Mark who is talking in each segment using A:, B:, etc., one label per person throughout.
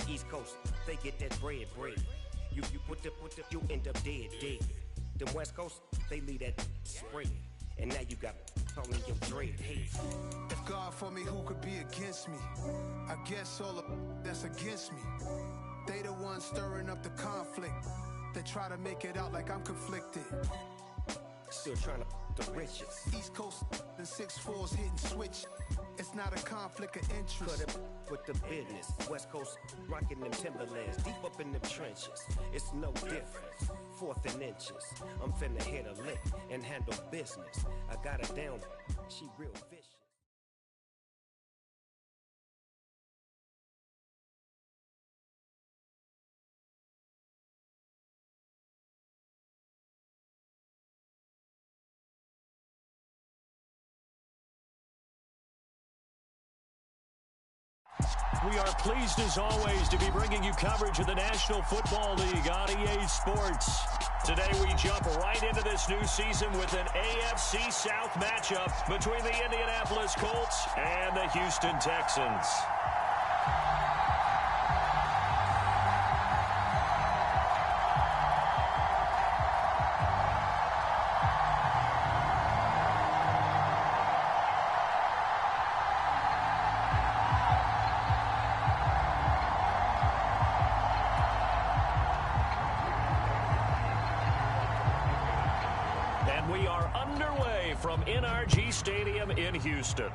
A: East Coast, they get that bread. You you end up dead. Them West Coast, they leave that spread. And now you got all in your dread. Hey.
B: If God for me, who could be against me? I guess all the that's against me. They the ones stirring up the conflict. They try to make it out like I'm conflicted.
A: Still trying to the riches.
B: East Coast and 6'4s hitting switch. It's not a conflict of interest.
A: Cut it with the business. West Coast rocking them Timberlands deep up in them trenches. It's no difference. 4th and inches. I'm finna hit a lick and handle business. I got her down. She real vicious.
C: We are pleased, as always, to be bringing you coverage of the National Football League on EA Sports. Today, we jump right into this new season with an AFC South matchup between the Indianapolis Colts and the Houston Texans. We are underway from NRG Stadium in Houston.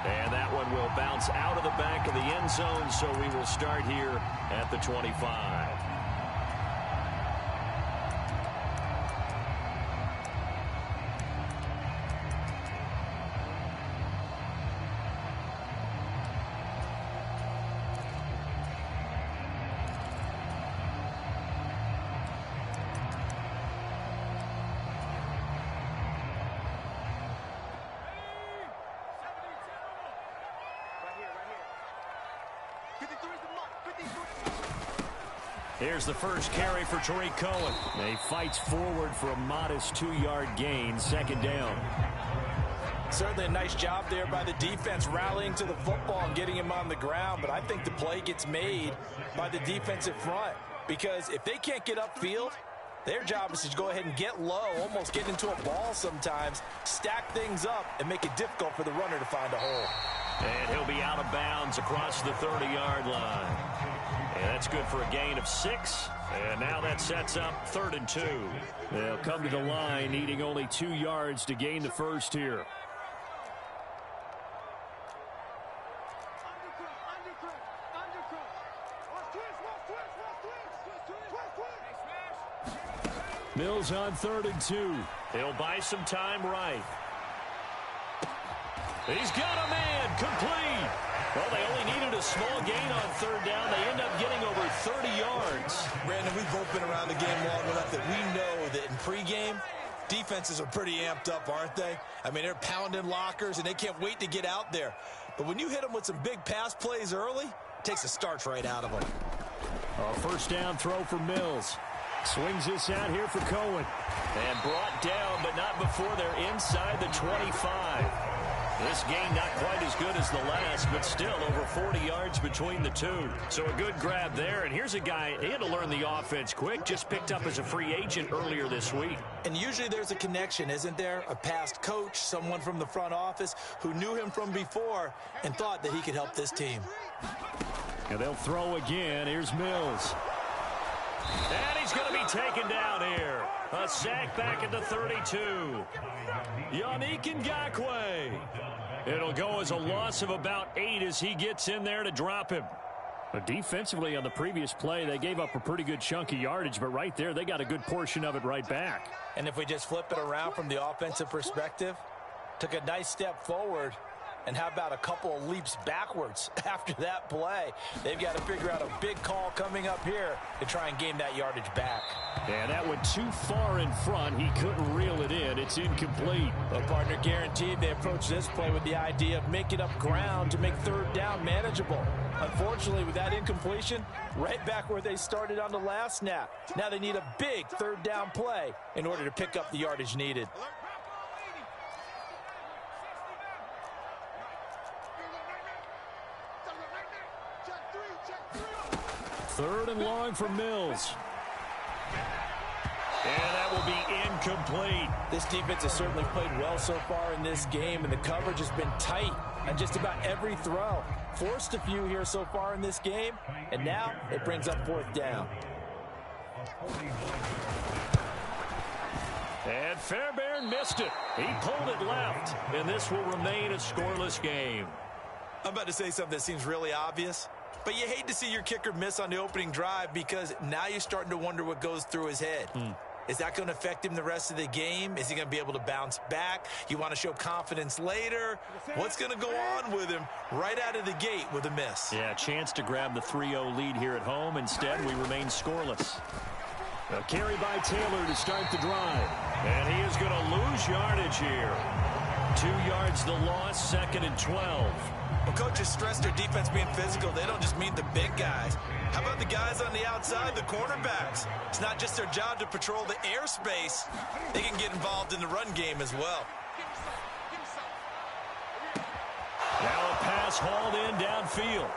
C: And that one will bounce out of the back of the end zone, so we will start here at the 25. Here's the first carry for Tariq Cohen. He fights forward for a modest 2-yard gain, 2nd down.
D: Certainly a nice job there by the defense rallying to the football and getting him on the ground, but I think the play gets made by the defensive front because if they can't get upfield, their job is to go ahead and get low, almost get into a ball sometimes, stack things up, and make it difficult for the runner to find a hole.
C: And he'll be out of bounds across the 30-yard line. And that's good for a gain of 6. And now that sets up 3rd and 2. They'll come to the line needing only 2 yards to gain the first here. Mills on 3rd and 2. He'll buy some time right. He's got a man, complete. Well, they only needed a small gain on 3rd down. They end up getting over 30 yards.
D: Brandon, we've both been around the game long enough that we know that in pregame, defenses are pretty amped up, aren't they? I mean, they're pounding lockers, and they can't wait to get out there. But when you hit them with some big pass plays early, it takes the starch right out of them.
C: A 1st down throw for Mills. Swings this out here for Cohen. And brought down, but not before they're inside the 25. This gain not quite as good as the last, but still over 40 yards between the two. So a good grab there. And here's a guy, he had to learn the offense quick, just picked up as a free agent earlier this week.
D: And usually there's a connection, isn't there? A past coach, someone from the front office who knew him from before and thought that he could help this team.
C: And they'll throw again. Here's Mills. And he's going to be taken down here. A sack back at the 32. Yannick Ngakoue. It'll go as a loss of about 8 as he gets in there to drop him. But defensively on the previous play, they gave up a pretty good chunk of yardage, but right there, they got a good portion of it right back.
D: And if we just flip it around from the offensive perspective, took a nice step forward, and how about a couple of leaps backwards after that play? They've got to figure out a big call coming up here to try and gain that yardage back.
C: Yeah, that went too far in front. He couldn't reel it in. It's incomplete.
D: Well, partner, guaranteed they approach this play with the idea of making up ground to make 3rd down manageable. Unfortunately, with that incompletion, right back where they started on the last snap. Now they need a big 3rd down play in order to pick up the yardage needed.
C: Third and long for Mills. And that will be incomplete.
D: This defense has certainly played well so far in this game, and the coverage has been tight on just about every throw. Forced a few here so far in this game, and now it brings up fourth down.
C: And Fairbairn missed it. He pulled it left, and this will remain a scoreless game.
D: I'm about to say something that seems really obvious, but you hate to see your kicker miss on the opening drive because now you're starting to wonder what goes through his head. Is that going to affect him the rest of the game? Is he going to be able to bounce back? You want to show confidence later? What's going to go on with him right out of the gate with a miss?
C: Yeah, chance to grab the 3-0 lead here at home. Instead, we remain scoreless. A carry by Taylor to start the drive. And he is going to lose yardage here. 2 yards the loss, 2nd and 12.
D: Well, coaches stress their defense being physical. They don't just mean the big guys. How about the guys on the outside, the cornerbacks? It's not just their job to patrol the airspace. They can get involved in the run game as well.
C: Now a pass hauled in downfield.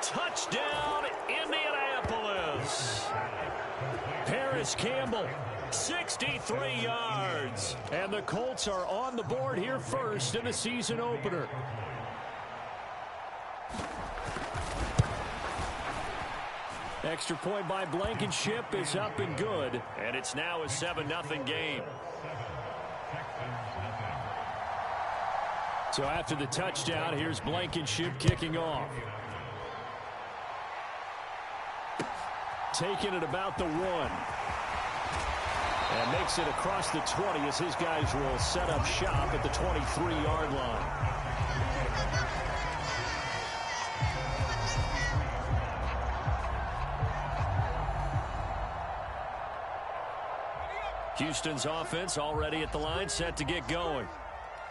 C: Touchdown, Indianapolis. Paris Campbell, 63 yards. And the Colts are on the board here first in the season opener. Extra point by Blankenship is up and good. And it's now a 7-0 game. So after the touchdown, here's Blankenship kicking off. Taking it about the 1. And makes it across the 20 as his guys will set up shop at the 23-yard line. Houston's offense already at the line, set to get going.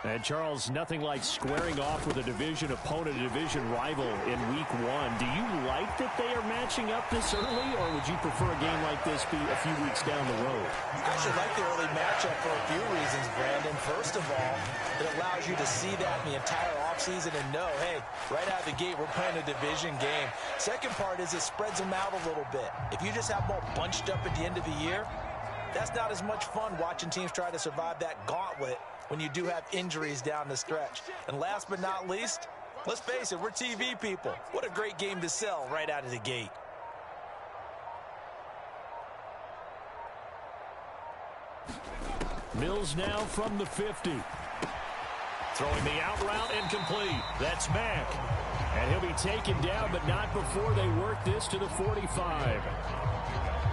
C: And, Charles, nothing like squaring off with a division opponent, a division rival in Week 1. Do you like that they are matching up this early, or would you prefer a game like this be a few weeks down the road?
D: I actually like the early matchup for a few reasons, Brandon. First of all, it allows you to see that in the entire offseason and know, hey, right out of the gate, we're playing a division game. Second part is it spreads them out a little bit. If you just have them all bunched up at the end of the year, that's not as much fun watching teams try to survive that gauntlet when you do have injuries down the stretch. And last but not least, let's face it, we're TV people. What a great game to sell right out of the gate.
C: Mills now from the 50. Throwing the out route incomplete. That's Mack. And he'll be taken down, but not before they work this to the 45.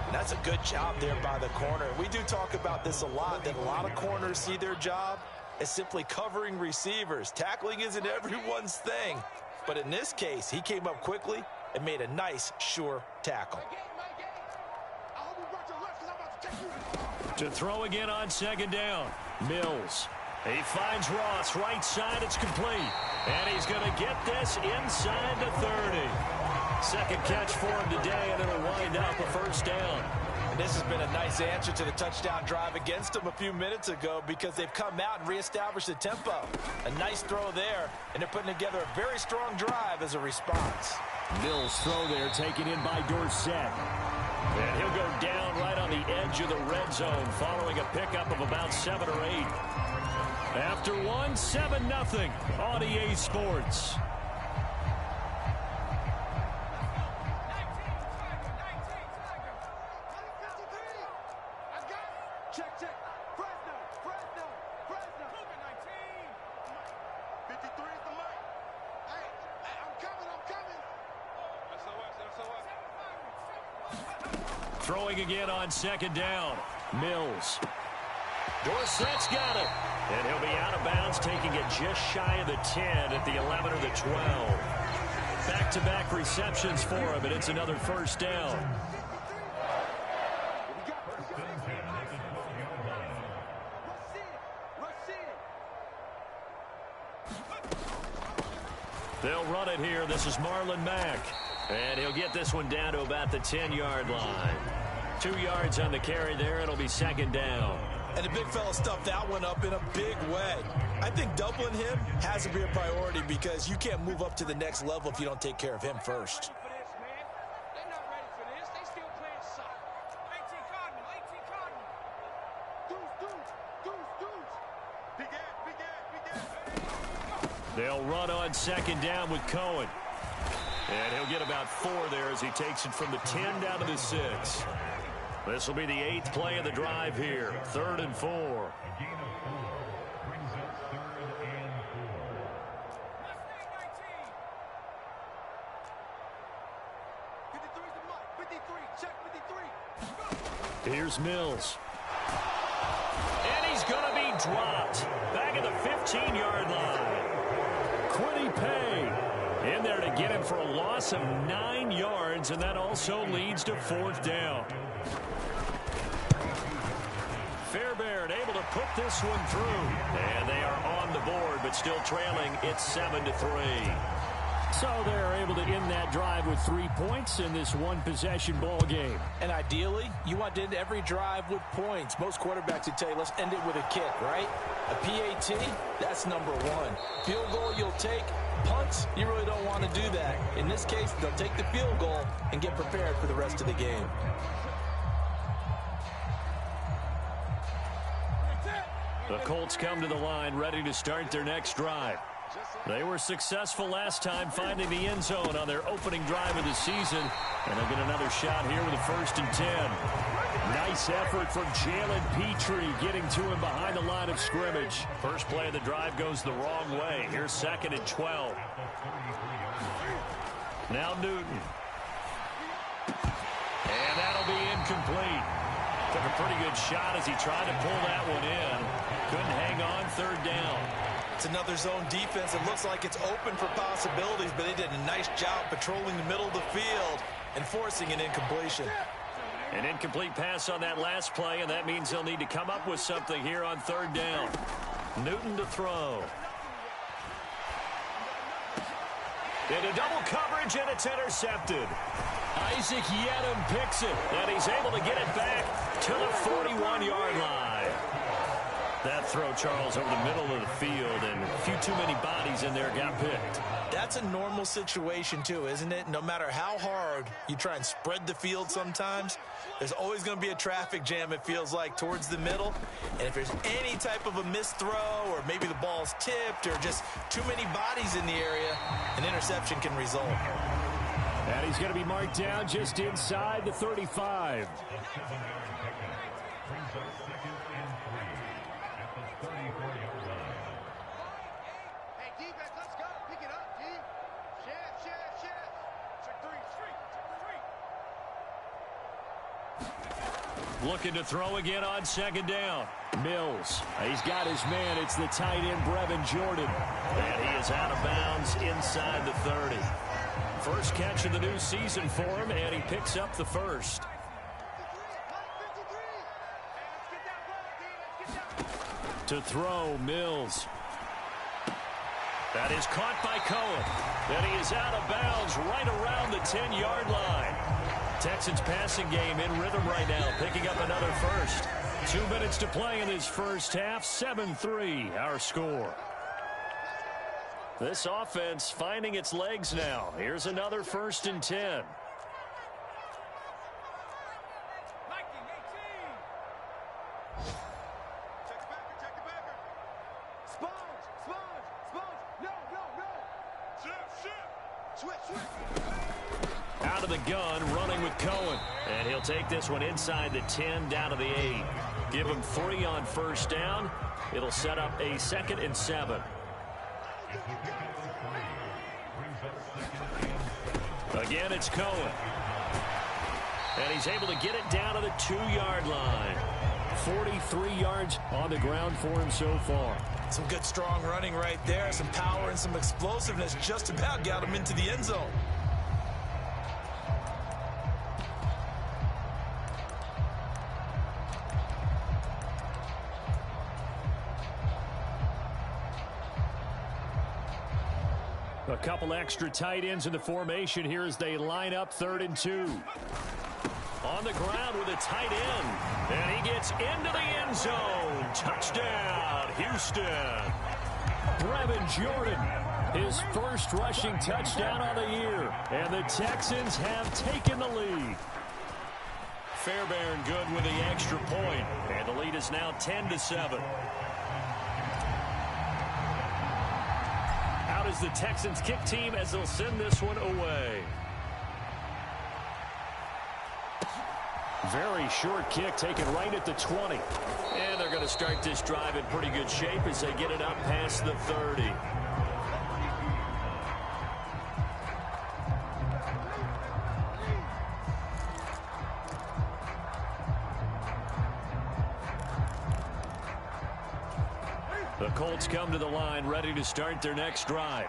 D: That's a good job there by the corner. We do talk about this a lot, that a lot of corners see their job as simply covering receivers. Tackling isn't everyone's thing. But in this case, he came up quickly and made a nice, sure tackle.
C: To throw again on 2nd down. Mills. He finds Ross. Right side, it's complete. And he's going to get this inside the 30. Second catch for him today, and it'll wind up a first down.
D: And this has been a nice answer to the touchdown drive against them a few minutes ago because they've come out and reestablished the tempo. A nice throw there, and they're putting together a very strong drive as a response.
C: Mills' throw there taken in by Dorsett. And he'll go down right on the edge of the red zone following a pickup of about 7 or 8. After 1, 7-0 on EA Sports. Throwing again on 2nd down. Mills. Dorsett's got it. And he'll be out of bounds, taking it just shy of the 10 at the 11 or the 12. Back-to-back receptions for him, and it's another first down. They'll run it here. This is Marlon Mack. And he'll get this one down to about the 10-yard line. 2 yards on the carry there. It'll be 2nd down.
D: And the big fella stuffed that one up in a big way. I think doubling him has to be a priority because you can't move up to the next level if you don't take care of him first.
C: They'll run on second down with Cohen. And he'll get about 4 there as he takes it from the 10 down to the 6. This will be the 8th play of the drive here. 3rd and 4. Here's Mills. And he's going to be dropped. Back at the 15-yard line. Quiddy Pay in there to get him for a loss of 9 yards, and that also leads to 4th down. Fairbairn able to put this one through. And they are on the board, but still trailing. It's 7-3. So they're able to end that drive with 3 points in this one-possession ball game.
D: And ideally, you want to end every drive with points. Most quarterbacks would tell you, let's end it with a kick, right? A PAT, that's number 1. Field goal you'll take. Punts, you really don't want to do that. In this case, they'll take the field goal and get prepared for the rest of the game.
C: The Colts come to the line ready to start their next drive. They were successful last time finding the end zone on their opening drive of the season. And they'll get another shot here with a 1st and 10. Nice effort from Jalen Petrie getting to him behind the line of scrimmage. First play of the drive goes the wrong way. Here's 2nd and 12. Now Newton. And that'll be incomplete. Took a pretty good shot as he tried to pull that one in. Couldn't hang on. 3rd down.
D: It's another zone defense. It looks like it's open for possibilities, but they did a nice job patrolling the middle of the field and forcing an incompletion.
C: An incomplete pass on that last play, and that means they'll need to come up with something here on 3rd down. Newton to throw. Into double coverage, and it's intercepted. Isaac Yedem picks it, and he's able to get it back to the 41-yard line. That throw, Charles, over the middle of the field, and a few too many bodies in there got picked.
D: That's a normal situation, too, isn't it? No matter how hard you try and spread the field sometimes, there's always going to be a traffic jam, it feels like, towards the middle. And if there's any type of a missed throw or maybe the ball's tipped or just too many bodies in the area, an interception can result.
C: And he's going to be marked down just inside the 35. Looking to throw again on 2nd down. Mills. He's got his man. It's the tight end, Brevin Jordan. And he is out of bounds inside the 30. First catch of the new season for him, and he picks up the 1st. To throw, Mills. That is caught by Cohen. And he is out of bounds right around the 10-yard line. Texans passing game in rhythm right now, picking up another 1st. 2 minutes to play in this first half. 7-3, our score. This offense finding its legs now. Here's another 1st and 10. Out of the gun, running with Cohen. And he'll take this one inside the 10, down to the 8. Give him 3 on 1st down. It'll set up a 2nd and 7. Again, it's Cohen. And he's able to get it down to the 2-yard line. 43 yards on the ground for him so far.
D: Some good, strong running right there. Some power and some explosiveness. Just about got him into the end zone.
C: A couple extra tight ends in the formation here as they line up 3rd and 2. On the ground with a tight end. And he gets into the end zone. Touchdown, Houston. Brevin Jordan, his first rushing touchdown of the year. And the Texans have taken the lead. Fairbairn good with the extra point. And the lead is now 10-7. Out is the Texans kick team as they'll send this one away. Very short kick taken right at the 20. And they're going to start this drive in pretty good shape as they get it up past the 30. The Colts come to the line ready to start their next drive.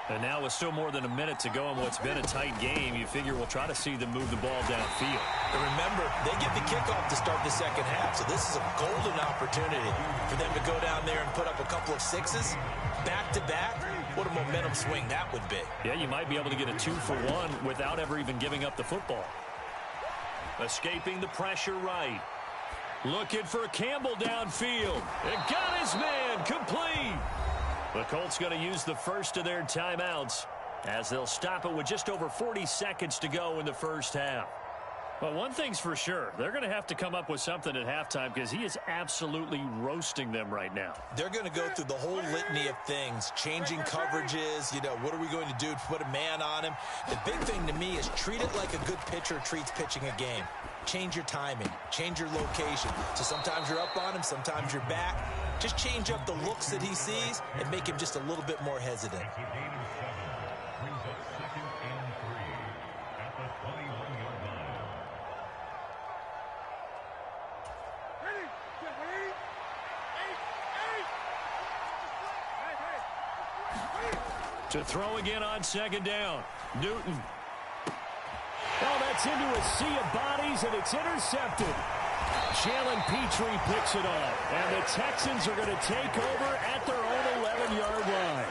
C: And now with still more than a minute to go in what's been a tight game, you figure we'll try to see them move the ball downfield.
D: And remember, they get the kickoff to start the second half, so this is a golden opportunity for them to go down there and put up a couple of sixes back-to-back. What a momentum swing that would be.
C: Yeah, you might be able to get a 2-for-1 without ever even giving up the football. Escaping the pressure right. Looking for Campbell downfield. And got his man complete. The Colts going to use the first of their timeouts as they'll stop it with just over 40 seconds to go in the first half. Well, one thing's for sure. They're going to have to come up with something at halftime because he is absolutely roasting them right now.
D: They're going to go through the whole litany of things, changing coverages, what are we going to do to put a man on him? The big thing to me is treat it like a good pitcher treats pitching a game. Change your timing, change your location. So sometimes you're up on him, sometimes you're back. Just change up the looks that he sees and make him just a little bit more hesitant.
C: To throw again on second down. Newton. Oh, that's into a sea of bodies, and it's intercepted. Jalen Petrie picks it up, and the Texans are going to take over at their own 11-yard line.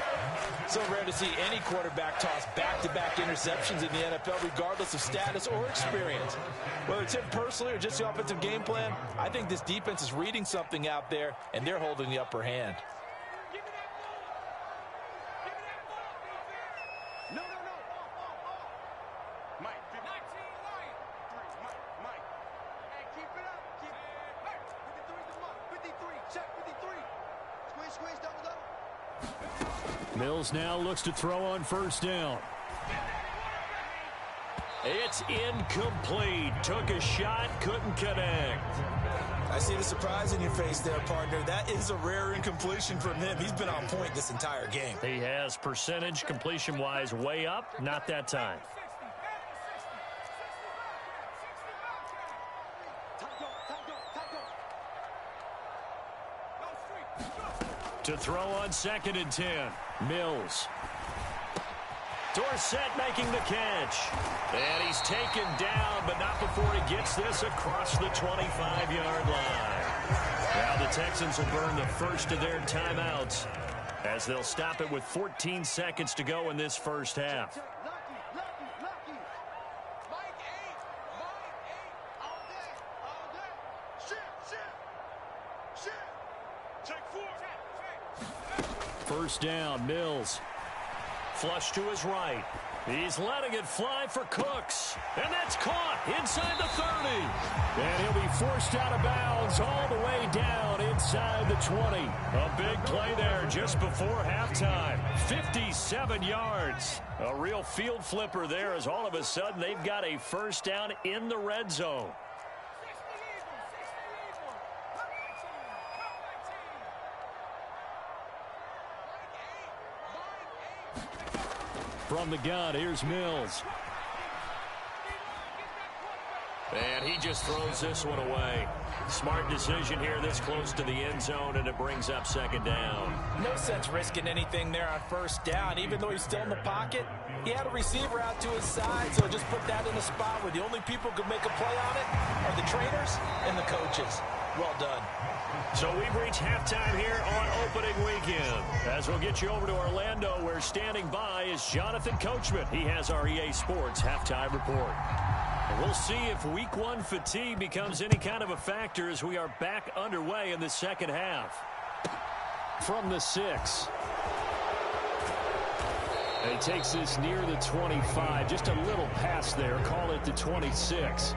D: So rare to see any quarterback toss back-to-back interceptions in the NFL, regardless of status or experience. Whether it's him personally or just the offensive game plan, I think this defense is reading something out there, and they're holding the upper hand.
C: Mills now looks to throw on first down. It's incomplete. Took a shot, couldn't connect.
D: I see the surprise in your face there, partner. That is a rare incompletion from him. He's been on point this entire game.
C: He has percentage completion-wise way up, not that time. To throw on second and 10. Mills. Dorsett making the catch. And he's taken down, but not before he gets this across the 25-yard line. Now the Texans will burn the first of their timeouts as they'll stop it with 14 seconds to go in this first half. First down, Mills. Flush to his right. He's letting it fly for Cooks. And that's caught inside the 30. And he'll be forced out of bounds all the way down inside the 20. A big play there just before halftime. 57 yards. A real field flipper there as all of a sudden they've got a first down in the red zone. From the gun, here's Mills. And he just throws this one away. Smart decision here this close to the end zone, and it brings up second down.
D: No sense risking anything there on first down. Even though he's still in the pocket, he had a receiver out to his side, so just put that in a spot where the only people who can make a play on it are the trainers and the coaches. Well done.
C: So we've reached halftime here on opening weekend. As we'll get you over to Orlando, where standing by is Jonathan Coachman. He has our EA Sports halftime report. We'll see if week one fatigue becomes any kind of a factor as we are back underway in the second half. From the 6. And he takes this near the 25. Just a little pass there. Call it the 26.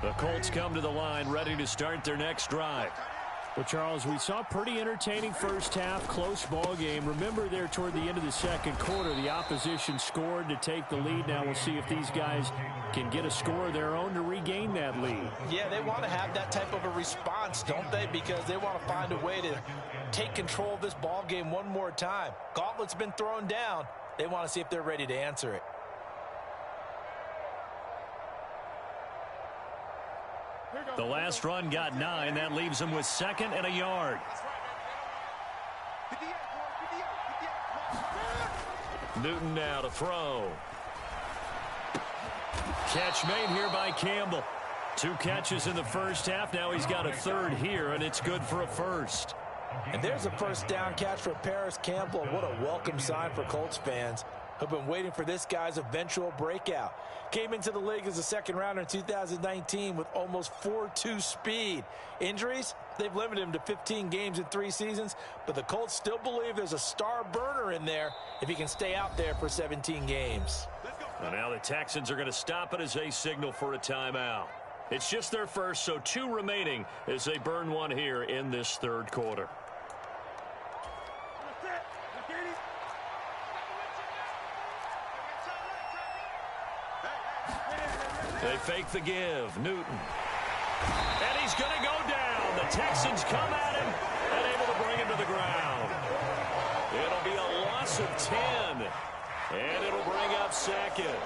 C: The Colts come to the line, ready to start their next drive.
E: Well, Charles, we saw a pretty entertaining first half, close ball game. Remember there toward the end of the second quarter, the opposition scored to take the lead. Now we'll see if these guys can get a score of their own to regain that lead.
D: Yeah, they want to have that type of a response, don't they? Because they want to find a way to take control of this ball game one more time. Gauntlet's been thrown down. They want to see if they're ready to answer it.
C: The last run got 9. That leaves them with 2nd and a yard. Newton now to throw. Catch made here by Campbell. 2 catches in the first half. Now he's got a 3rd here, and it's good for a 1st.
D: And there's a first down catch for Paris Campbell. What a welcome sign for Colts fans who've been waiting for this guy's eventual breakout. Came into the league as a second rounder in 2019 with almost 4.2 speed. Injuries, they've limited him to 15 games in 3 seasons, but the Colts still believe there's a star burner in there if he can stay out there for 17 games.
C: And now the Texans are going to stop it as they signal for a timeout. It's just their first, so 2 remaining as they burn one here in this 3rd quarter. They fake the give. Newton. And he's going to go down. The Texans come at him and able to bring him to the ground. It'll be a loss of 10. And it'll bring up 2nd.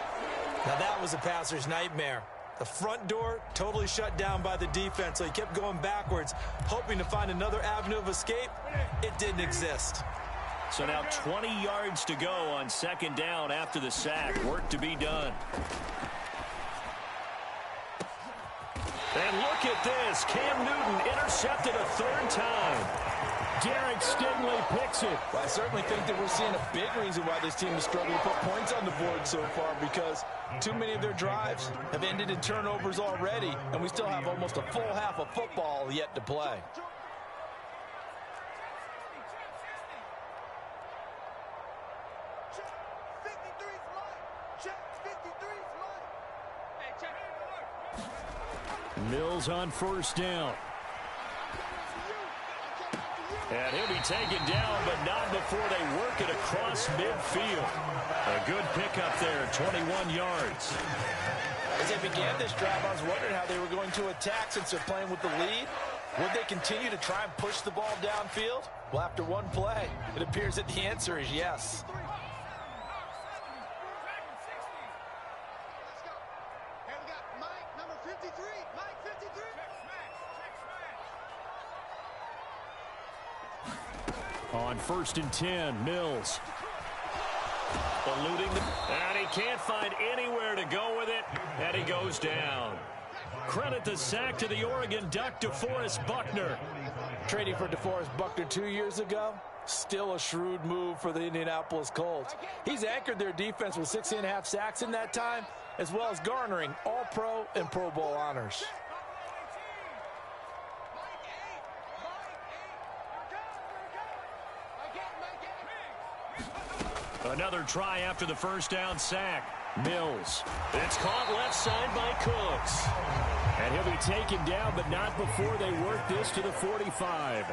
D: Now that was a passer's nightmare. The front door totally shut down by the defense, so he kept going backwards, hoping to find another avenue of escape. It didn't exist.
C: So now 20 yards to go on 2nd down after the sack. Work to be done. And look at this. Cam Newton intercepted a 3rd time.
E: Derek Stingley picks it.
D: Well, I certainly think that we're seeing a big reason why this team is struggling to put points on the board so far, because too many of their drives have ended in turnovers already, and we still have almost a full half of football yet to play.
E: Mills on 1st down.
C: And he'll be taken down, but not before they work it across midfield. A good pickup there, 21 yards.
D: As they began this drive, I was wondering how they were going to attack since they're playing with the lead. Would they continue to try and push the ball downfield? Well, after one play, it appears that the answer is yes.
E: On 1st and 10, Mills.
C: Eluding and he can't find anywhere to go with it, and he goes down. Credit the sack to the Oregon Duck, DeForest Buckner.
D: Trading for DeForest Buckner 2 years ago, still a shrewd move for the Indianapolis Colts. He's anchored their defense with 6.5 sacks in that time, as well as garnering All-Pro and Pro Bowl honors.
C: Another try after the first down sack. Mills. It's caught left side by Cooks.
E: And he'll be taken down, but not before they work this to the 45.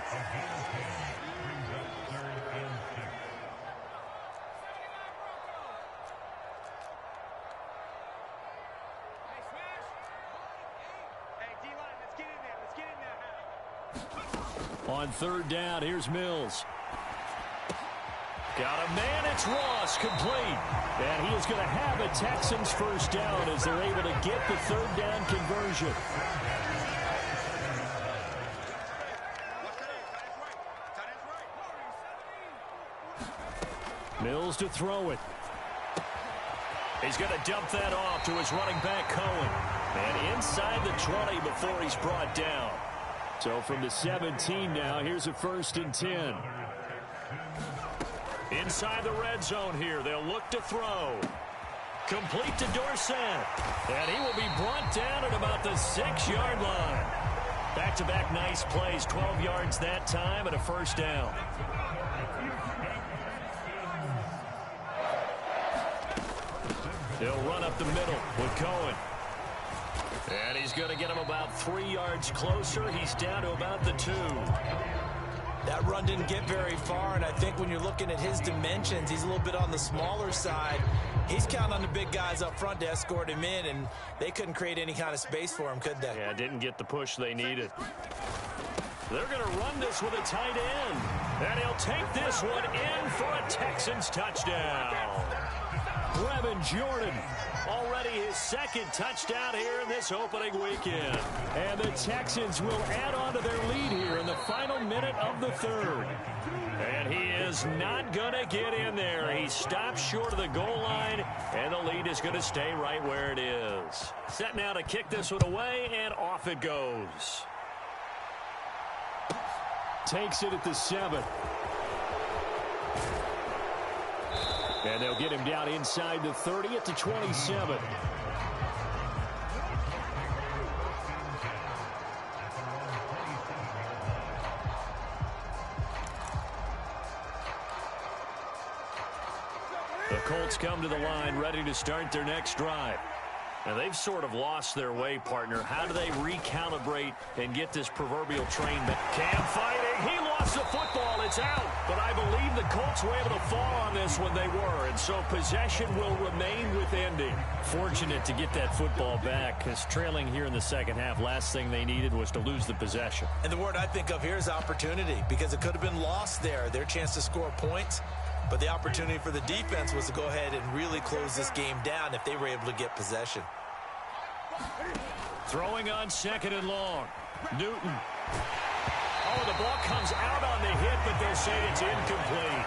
E: On 3rd down, here's Mills.
C: Got a man, it's Ross, complete.
E: And he is going to have a Texans first down as they're able to get the 3rd down conversion. Mills to throw it.
C: He's going to dump that off to his running back, Cohen. And inside the 20 before he's brought down.
E: So from the 17 now, here's a 1st and 10.
C: Inside the red zone here, they'll look to throw. Complete to Dorsett. And he will be brought down at about the 6-yard line. Back-to-back nice plays, 12 yards that time and a 1st down. They'll run up the middle with Cohen. And he's going to get him about 3 yards closer. He's down to about the 2.
D: That run didn't get very far, and I think when you're looking at his dimensions, he's a little bit on the smaller side. He's counting on the big guys up front to escort him in, and they couldn't create any kind of space for him, could they?
C: Yeah, didn't get the push they needed. They're going to run this with a tight end. And he'll take this one in for a Texans touchdown. Brevin Jordan, already his 2nd touchdown here in this opening weekend.
E: And the Texans will add on to their lead here in the final minute of the 3rd.
C: And he is not going to get in there. He stops short of the goal line, and the lead is going to stay right where it is. Set now to kick this one away, and off it goes.
E: Takes it at the 7. And they'll get him down inside the 30 at the 27.
C: The Colts come to the line ready to start their next drive. Now, they've sort of lost their way, partner. How do they recalibrate and get this proverbial train back? Cam fighting. He lost the football. It's out. But I believe the Colts were able to fall on this when they were. And so possession will remain with Indy.
E: Fortunate to get that football back, because trailing here in the 2nd half, last thing they needed was to lose the possession.
D: And the word I think of here is opportunity, because it could have been lost there. Their chance to score points. But the opportunity for the defense was to go ahead and really close this game down if they were able to get possession.
C: Throwing on 2nd and long. Newton. Oh, the ball comes out on the hit, but they'll say it's incomplete.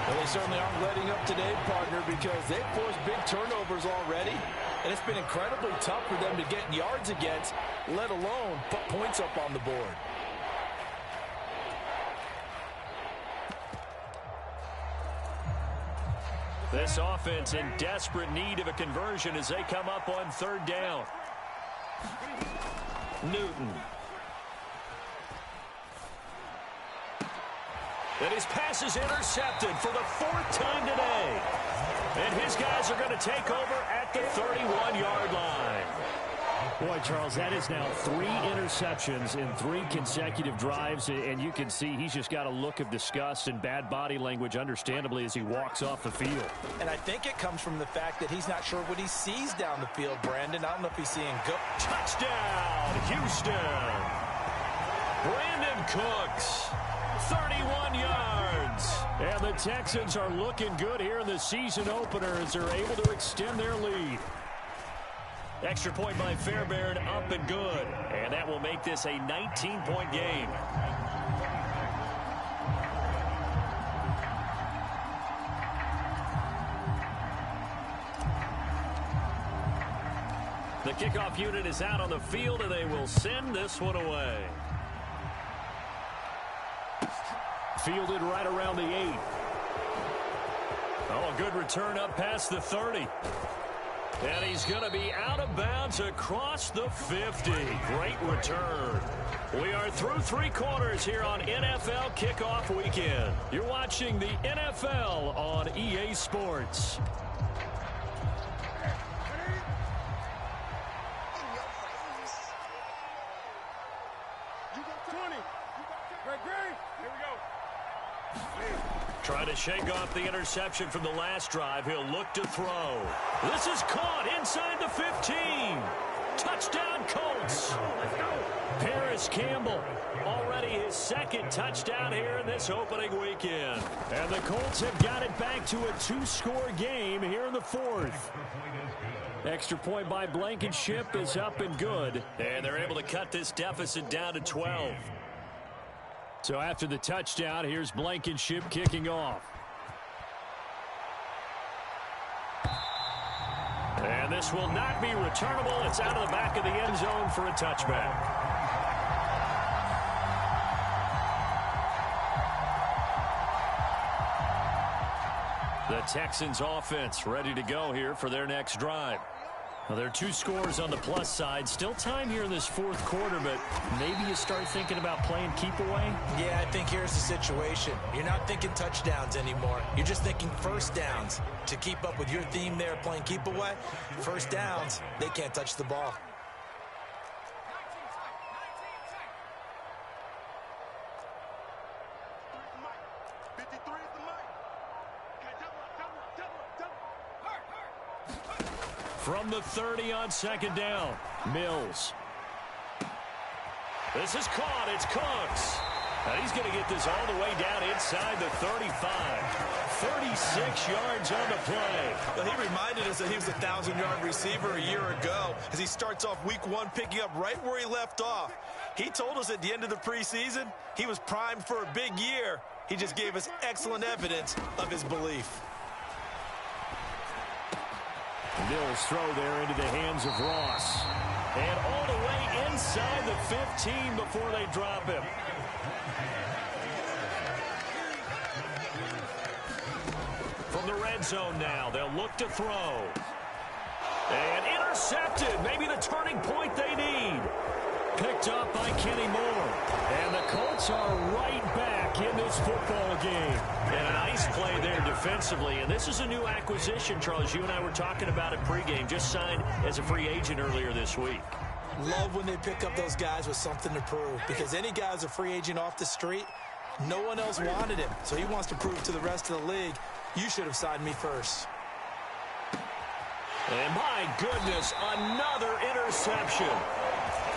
D: Well, they certainly aren't letting up today, partner, because they've forced big turnovers already. And it's been incredibly tough for them to get yards against, let alone put points up on the board.
C: This offense in desperate need of a conversion as they come up on 3rd down. Newton. And his pass is intercepted for the 4th time today. And his guys are going to take over at the 31-yard line.
E: Boy, Charles, that is now 3 interceptions in 3 consecutive drives, and you can see he's just got a look of disgust and bad body language, understandably, as he walks off the field.
D: And I think it comes from the fact that he's not sure what he sees down the field, Brandon. I don't know if he's seeing good.
C: Touchdown, Houston. Brandon Cooks, 31 yards.
E: And the Texans are looking good here in the season opener as they're able to extend their lead.
C: Extra point by Fairbairn, up and good. And that will make this a 19-point game. The kickoff unit is out on the field, and they will send this one away.
E: Fielded right around the 8.
C: Oh, a good return up past the 30. And he's going to be out of bounds across the 50. Great return. We are through 3 quarters here on NFL Kickoff Weekend. You're watching the NFL on EA Sports. Trying to shake off the interception from the last drive. He'll look to throw. This is caught inside the 15. Touchdown, Colts. Paris Campbell, already his 2nd touchdown here in this opening weekend.
E: And the Colts have got it back to a 2-score game here in the 4th. Extra point by Blankenship is up and good.
C: And they're able to cut this deficit down to 12.
E: So after the touchdown, here's Blankenship kicking off.
C: And this will not be returnable. It's out of the back of the end zone for a touchback. The Texans offense ready to go here for their next drive. Well, there are 2 scores on the plus side. Still time here in this fourth quarter, but maybe you start thinking about playing keep away?
D: Yeah, I think here's the situation. You're not thinking touchdowns anymore. You're just thinking first downs. To keep up with your theme there playing keep away, first downs, they can't touch the ball.
C: From the 30 on second down, Mills. This is caught. It's Cooks. And he's going to get this all the way down inside the 35. 36 yards on the play.
D: Well, he reminded us that he was a 1,000-yard receiver a year ago as he starts off week 1 picking up right where he left off. He told us at the end of the preseason he was primed for a big year. He just gave us excellent evidence of his belief.
E: Mills throw there into the hands of Ross.
C: And all the way inside the 15 before they drop him. From the red zone now, they'll look to throw. And intercepted. Maybe the turning point they need. Picked up by Kenny Moore. And the Colts are right back in this football game. And a nice play there defensively. And this is a new acquisition, Charles. You and I were talking about it pregame. Just signed as a free agent earlier this week.
D: Love when they pick up those guys with something to prove. Because any guy's a free agent off the street, no one else wanted him. So he wants to prove to the rest of the league, you should have signed me first.
C: And my goodness, another interception.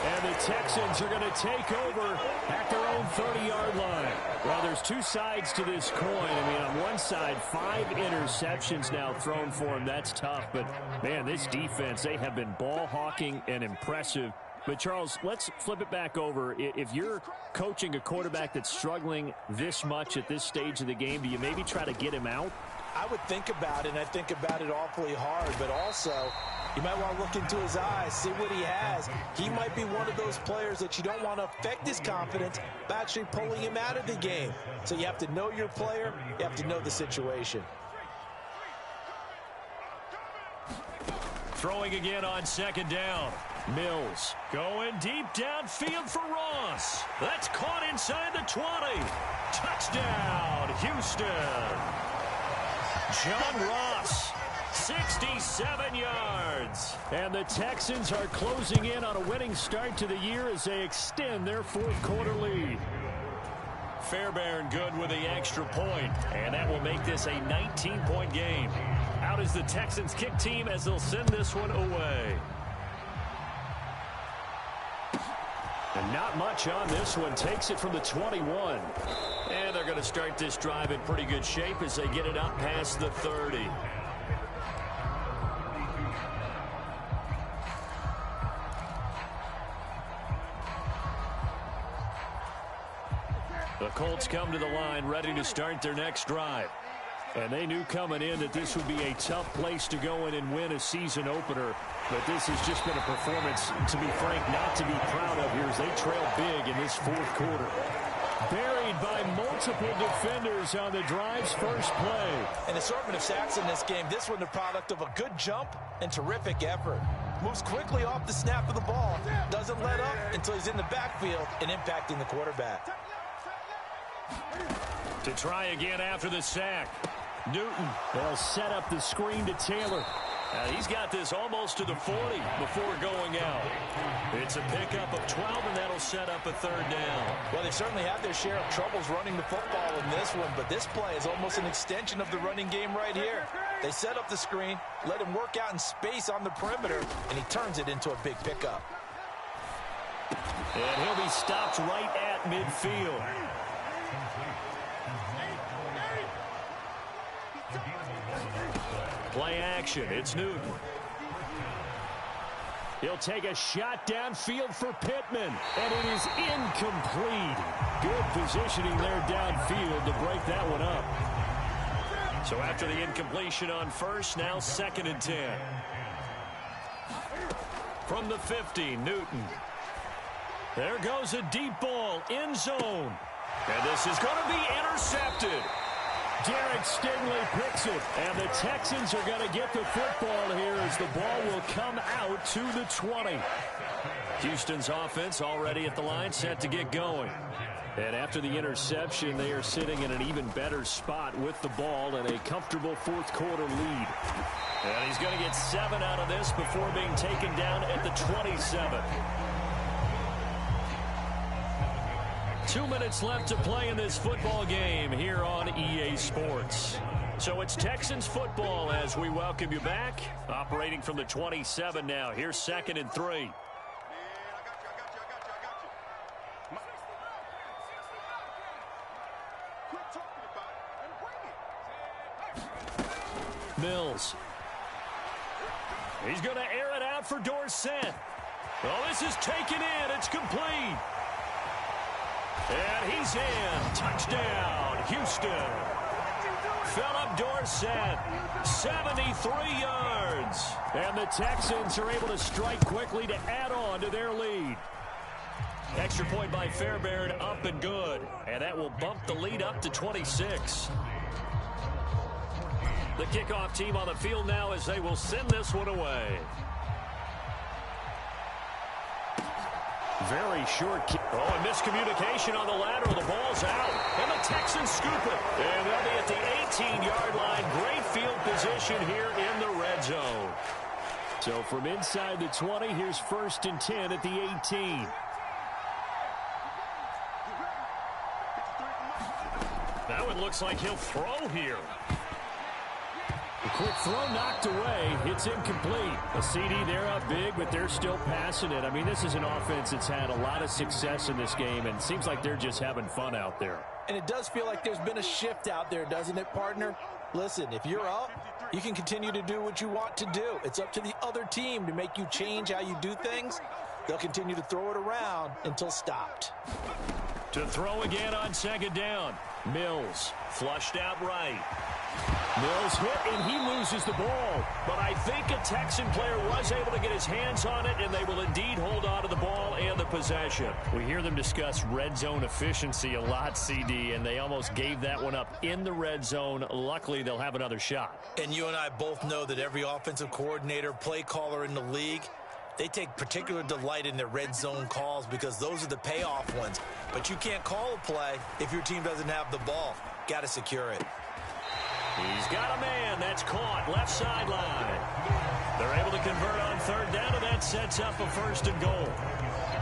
E: And the Texans are going to take over at their own 30-yard line. Well, there's 2 sides to this coin. I mean, on one side, 5 interceptions now thrown for him. That's tough. But, man, this defense, they have been ball hawking and impressive. But, Charles, let's flip it back over. If you're coaching a quarterback that's struggling this much at this stage of the game, do you maybe try to get him out?
D: I would think about it, and I think about it awfully hard. But also, you might want to look into his eyes, see what he has. He might be one of those players that you don't want to affect his confidence by actually pulling him out of the game. So you have to know your player. You have to know the situation.
C: Throwing again on second down. Mills going deep downfield for Ross. That's caught inside the 20. Touchdown, Houston. John Ross, 67 yards.
E: And the Texans are closing in on a winning start to the year as they extend their fourth quarter lead.
C: Fairbairn good with the extra point, and that will make this a 19-point game. Out is the Texans kick team as they'll send this one away.
E: And not much on this one. Takes it from the 21.
C: And they're going to start this drive in pretty good shape as they get it up past the 30. The Colts come to the line ready to start their next drive.
E: And they knew coming in that this would be a tough place to go in and win a season opener. But this has just been a performance, to be frank, not to be proud of here as they trail big in this fourth quarter. Buried by multiple defenders on the drive's first play.
D: An assortment of sacks in this game. This one the product of a good jump and terrific effort. Moves quickly off the snap of the ball. Doesn't let up until he's in the backfield and impacting the quarterback.
C: To try again after the sack. Newton.
E: They'll set up the screen to Taylor.
C: He's got this almost to the 40 before going out. It's a pickup of 12, and that'll set up a third down.
D: Well, they certainly had their share of troubles running the football in this one, but this play is almost an extension of the running game right here. They set up the screen, let him work out in space on the perimeter, and he turns it into a big pickup.
C: And he'll be stopped right at midfield. Play action. It's Newton.
E: He'll take a shot downfield for Pittman, and it is incomplete. Good positioning there downfield to break that one up.
C: So after the incompletion on first, now 2nd and 10. From the 50, Newton. There goes a deep ball, end zone. And this is going to be intercepted.
E: Derek Stingley picks it, and the Texans are going to get the football here as the ball will come out to the 20. Houston's offense already at the line, set to get going. And after the interception, they are sitting in an even better spot with the ball and a comfortable fourth quarter lead. And he's going to get 7 out of this before being taken down at the 27. 2 minutes left to play in this football game here on EA Sports. So it's Texans football as we welcome you back. Operating from the 27 now. Here's 2nd and 3. Mills. He's going to air it out for Dorsett. Oh, this is taken in. It's complete. And he's in. Touchdown, Houston. Philip Dorsett, 73 yards. And the Texans are able to strike quickly to add on to their lead. Extra point by Fairbairn, up and good. And that will bump the lead up to 26. The kickoff team on the field now as they will send this one away. Very short kick. Oh, and miscommunication on the lateral. The ball's out. And the Texans scoop it. And they'll be at the 18-yard line. Great field position here in the red zone. So from inside the 20, here's 1st and 10 at the 18. That one looks like he'll throw here. A quick throw knocked away. It's incomplete. A CD, they're up big, but they're still passing it. I mean, this is an offense that's had a lot of success in this game, and it seems like they're just having fun out there.
D: And it does feel like there's been a shift out there, doesn't it, partner? Listen, if you're up, you can continue to do what you want to do. It's up to the other team to make you change how you do things. They'll continue to throw it around until stopped.
C: To throw again on 2nd down. Mills flushed out right. Mills hit, and he loses the ball. But I think a Texan player was able to get his hands on it, and they will indeed hold on to the ball and the possession. We hear them discuss red zone efficiency a lot, CD, and they almost gave that one up in the red zone. Luckily, they'll have another shot.
D: And you and I both know that every offensive coordinator, play caller in the league, they take particular delight in their red zone calls because those are the payoff ones. But you can't call a play if your team doesn't have the ball. Got to secure it.
C: He's got a man. That's caught. Left sideline. They're able to convert on 3rd down, and that sets up a 1st and goal.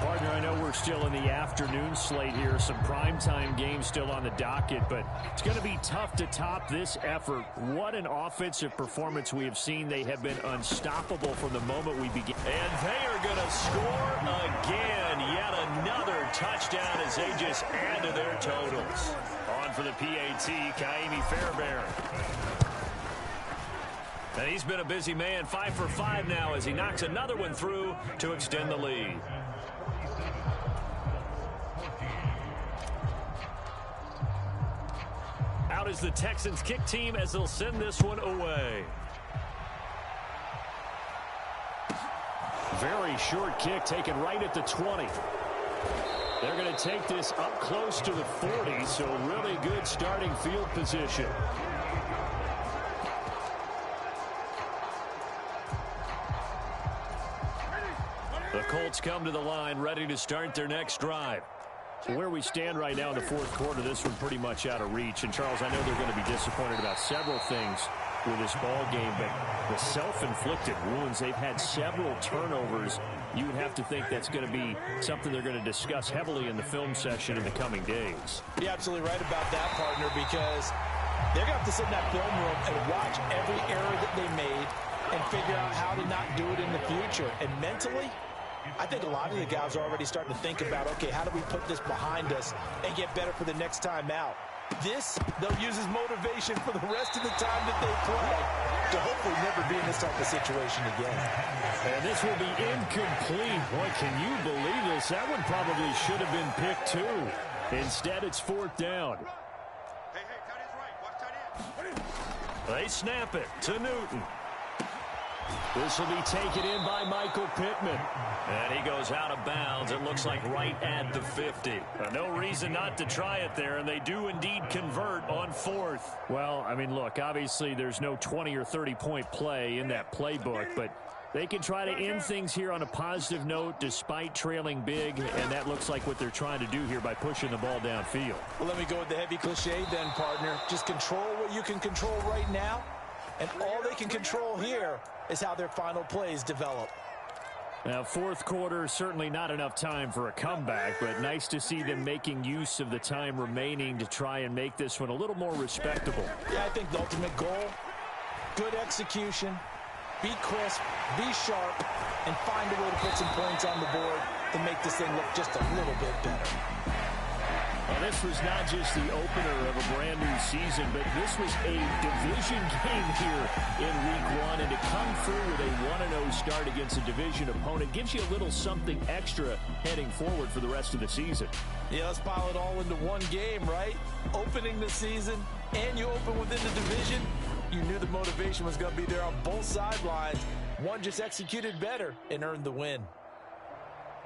C: Partner, I know we're still in the afternoon slate here. Some primetime games still on the docket, but it's going to be tough to top this effort. What an offensive performance we have seen. They have been unstoppable from the moment we began. And they are going to score again. Yet another touchdown as they just add to their totals. On for the PAT, Kaimi Fairbairn. And he's been a busy man, 5 for 5 now as he knocks another one through to extend the lead. Out is the Texans kick team as they'll send this one away. Very short kick taken right at the 20. They're going to take this up close to the 40, so really good starting field position. The Colts come to the line, ready to start their next drive. Where we stand right now in the fourth quarter, this one pretty much out of reach. And, Charles, I know they're going to be disappointed about several things with this ball game, but the self-inflicted wounds, they've had several turnovers. You would have to think that's going to be something they're going to discuss heavily in the film session in the coming days.
D: You're absolutely right about that, partner, because they're going to have to sit in that film room and watch every error that they made and figure out how to not do it in the future. And mentally, I think a lot of the guys are already starting to think about, okay, how do we put this behind us and get better for the next time out? This, they'll use as motivation for the rest of the time that they play to hopefully never be in this type of situation again.
E: And this will be incomplete. Boy, can you believe this? That one probably should have been picked too. Instead, it's 4th down. They snap it to Newton. This will be taken in by Michael Pittman.
C: And he goes out of bounds. It looks like right at the 50.
E: No reason not to try it there, and they do indeed convert on 4th. Well, I mean, look, obviously there's no 20 or 30-point play in that playbook, but they can try to end things here on a positive note despite trailing big, and that looks like what they're trying to do here by pushing the ball downfield.
D: Well, let me go with the heavy cliche then, partner. Just control what you can control right now, and all they can control here is how their final plays develop.
E: Now, 4th quarter, certainly not enough time for a comeback, but nice to see them making use of the time remaining to try and make this one a little more respectable.
D: Yeah, I think the ultimate goal, good execution, be crisp, be sharp, and find a way to put some points on the board to make this thing look just a little bit better.
E: Well, this was not just the opener of a brand new season, but this was a division game here in week 1, and to come through with a 1-0 start against a division opponent gives you a little something extra heading forward for the rest of the season.
D: Yeah, let's pile it all into one game, right? Opening the season, and you open within the division. You knew the motivation was going to be there on both sidelines. One just executed better and earned the win.